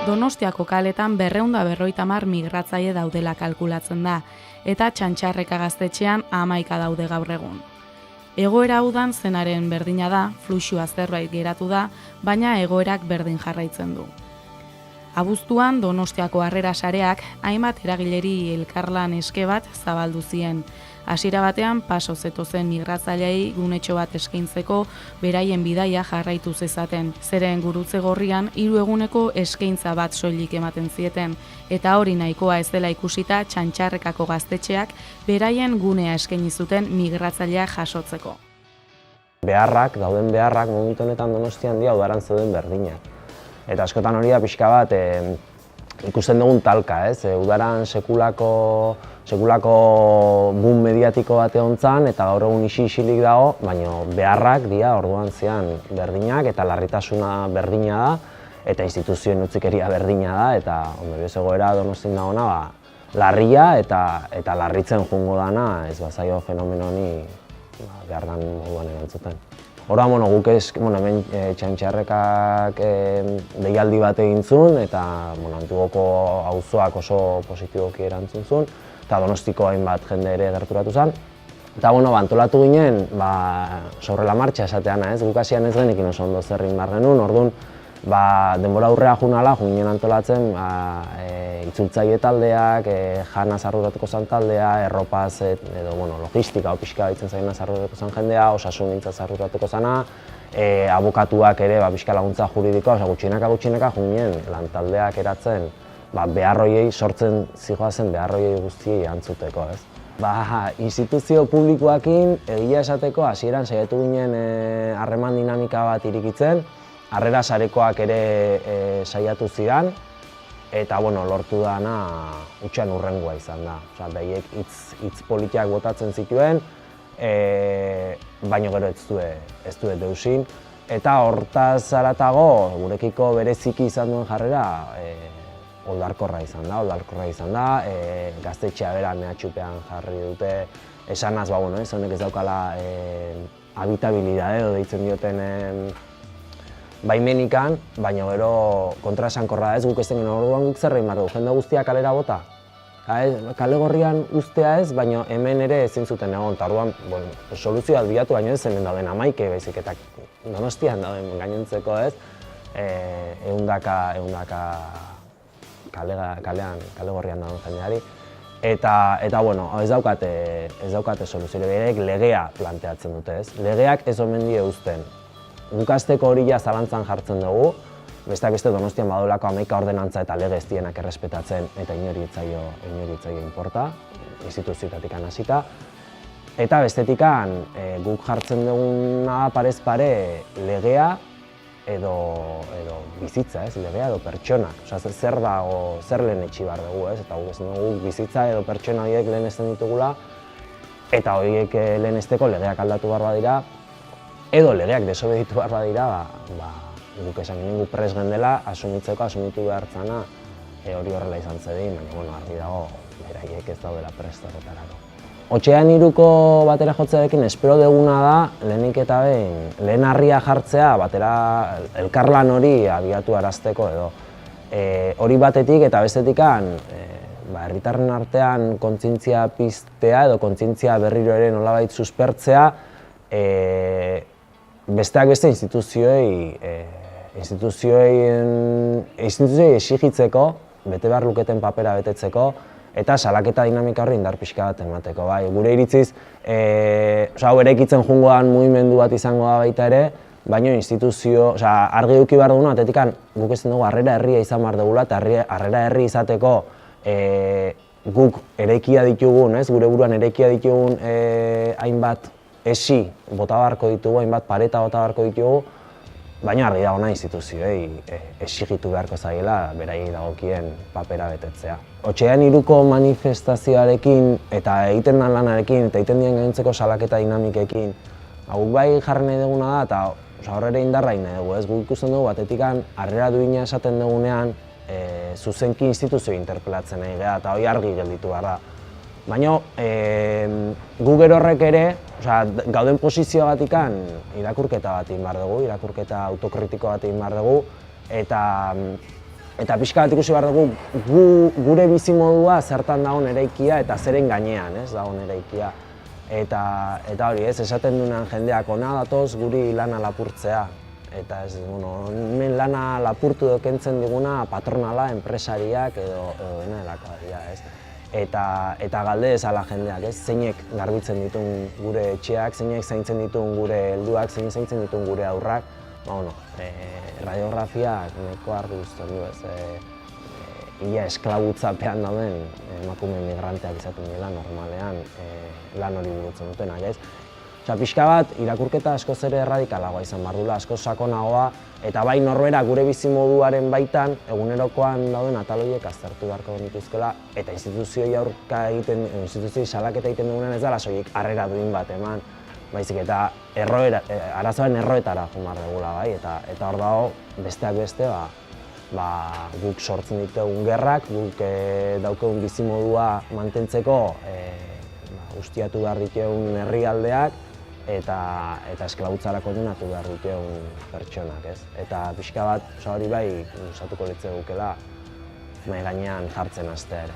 Donostiako kaletan 250 migratzaile daudela kalkulatzen da, eta Txantxarreka gaztetxean 11 daude gaur egun. Egoera udan zenaren berdina da, fluxua zerbait geratu da, baina egoerak berdin jarraitzen du. Abuztuan Donostiako Harrera Sareak hainbat eragileri elkarlan eske bat zabaldu zien. Hasiera batean paso zetozen migratzaileei gunetxo bat eskaintzeko beraien bidaia jarraitu zezaten. Zeren Gurutze Gorrian 3 eguneko eskaintza bat soilik ematen zieten, eta hori nahikoa ez dela ikusita Txantxarrekako gaztetxeak beraien gunea eskaini zuten migratzaileak jasotzeko. Dauden beharrak momentu honetan Donostian dira udaran zeuden berdinak. Eta askotan hori da pixka bat ikusten dugun talka, ez? Udaran sekulako boom mediatiko bat egon zan, eta gaur egun isilik dago, baina beharrak dira orduan zian berdinak, eta larritasuna berdina da, eta instituzioen utzikeria berdina da, eta ondorioz egoera Donostian dagoena larria eta larritzen joango dana, ez bazaio fenomeno honi behar dan moduan erantzuten. Orduan, guk hemen Txantxarrekak deialdi bat egin zuen, eta Antugoko auzoak oso positiboki erantzun zuen, eta Donostiko hainbat jende ere gerturatu zen. Eta antolatu ginen, sobre la marcha esatean, guk hasian ez genekin oso ondo zer egin behar genuen, orduan denbora aurrera joan ginen antolatzen itzultzaile taldeak, jana zarruratuko zen taldea, erropaz edo logistika pixka ditzen zaina zarruratuko zen jendea, osasungintza zarruratuko zena, abokatuak ere pixka laguntza juridikoa, gutxinaka joan ginen lan taldeak eratzen beharroiei sortzen zigoazen beharroiei guztiei erantzuteko. Instituzio publikoekin egia esateko hasieran saiatu ginen harreman dinamika bat irikitzen, Harrera Sarekoak ere saiatu zidan, eta lortu dana hutsean hurrengoa izan da. Behiek hitz politiak botatzen zituen, baina gero ez du deusin. Eta hortaz haratago, gurekiko bereziki izan duen jarrera oldarkorra izan da, gaztetxea bera mehatxupean jarri dute, esanaz, honek ez daukala habitabilidade edo deitzen dioten baimenikan, baina gero kontraesankorra ez, guk ez den orduan guk zer egin behar dugu, jende guztia kalera bota. Kale Gorrian ustea ez, baina hemen ere ezin zuten egon, eta orduan soluzioa bilatu baino ez hemen dauden 11 baizik eta Donostian dauden gainontzeko ez, ehundaka Kale Gorrian dauden jendeari. Eta ez daukate soluzioa, berek legea planteatzen dute ez. Legeak ez omen die uzten. Guk hasteko hori zalantzan jartzen dugu, besteak beste Donostian badolako 11 ordenantza eta lege ez dienak errespetatzen eta inori etzaio inporta, instituzioetatik hasita. Eta bestetikan guk jartzen duguna parez pare legea edo bizitza, legea edo pertsonak. Zer lehen etxi behar dugu, eta guk bizitza edo pertsona horiek lehen ezten ditugula, eta horiek lehen ezteko legeak aldatu behar badira, edo legeak desobeditu behar badira, guk esan ginen prest gendela, asumitu behar zana, hori horrela izan zedin, baina argi dago, beraiek ez daudela prest horretarako. Otxean 3ko batera jotzearekin espero duguna da, lehenik eta behin, lehen harria jartzea, batera elkarlan hori abiatu arazteko edo. Hori batetik eta bestetikan, herritarren artean kontzientzia piztea edo kontzientzia berriro ere nolabait suspertzea, besteak beste instituzioei exigitzeko, bete behar luketen papera betetzeko, eta salaketa dinamika horri indar pixka bat emateko. Gure iritziz, hau eraikitzen joangoan mugimendu bat izango da baita ere, baina argi eduki behar duguna, atetikan guk ezin dugu harrera herria izan behar dugula, eta harrera herri izateko guk eraikia ditugun, gure buruan eraikia ditugun hainbat esi bota beharko ditugu, hainbat pareta bota beharko ditugu, baina argi dagoena instituzioei exigitu beharko zaiela beraiei dagokien papera betetzea. Otxean 3ko manifestazioarekin eta egiten den lanarekin eta egiten dien gainontzeko salaketa dinamikekin, guk bai jarri nahi duguna da eta horre indarra nahi dugu, guk ikusten dugu batetikan harrera duina esaten dugunean zuzenki instituzio interpelatzen nahi gara eta hori argi gelditu behar da. Baina gu gero horrek ere, gauden posizioagatikan irakurketa bat egin behar dugu, irakurketa autokritiko bat egin behar dugu, eta Eta pixka bat ikusi behar dugu gure bizimodua zertan dagoen eraikia eta zeren gainean, ez, dagoen eraikia. Eta hori, ez, esaten duenan jendeak ona datoz guri lana lapurtzea. Eta ez, hemen lana lapurtu edo kentzen diguna patronala, enpresariak edo dena delakoa dira, ez. Eta galde ezala jendeak, ez, zeinek garbitzen dituen gure etxeak, zeinek zaintzen dituen gure helduak, zeinek zaintzen dituen gure haurrak. Radiografiak nahiko argi uzten du, ez, ia esklabutzapean dauden emakume migranteak izaten dira normalean lan hori burutzen dutenak, ez. Pixka bat, irakurketa askoz ere erradikalagoa izan behar duela, askoz sakonagoa, eta bai norbera gure bizimoduaren baitan, egunerokoan dauden atal horiek aztertu beharko genituzkela, eta instituzioi salaketa egiten dugunean ez dela soilik harrera duin bat eman, baizik eta arazoaren erroetara joan behar dugula, bai, eta hor dago, besteak beste, guk sortzen ditugun gerrak, guk daukegun bizimodua mantentzeko ustiatu behar ditugun herrialdeak, eta esklabutzarako kondenatu behar ditugun pertsonak, ez? Eta pixka bat, hori bai, usatuko litzakela mahai gainean jartzen hastea ere.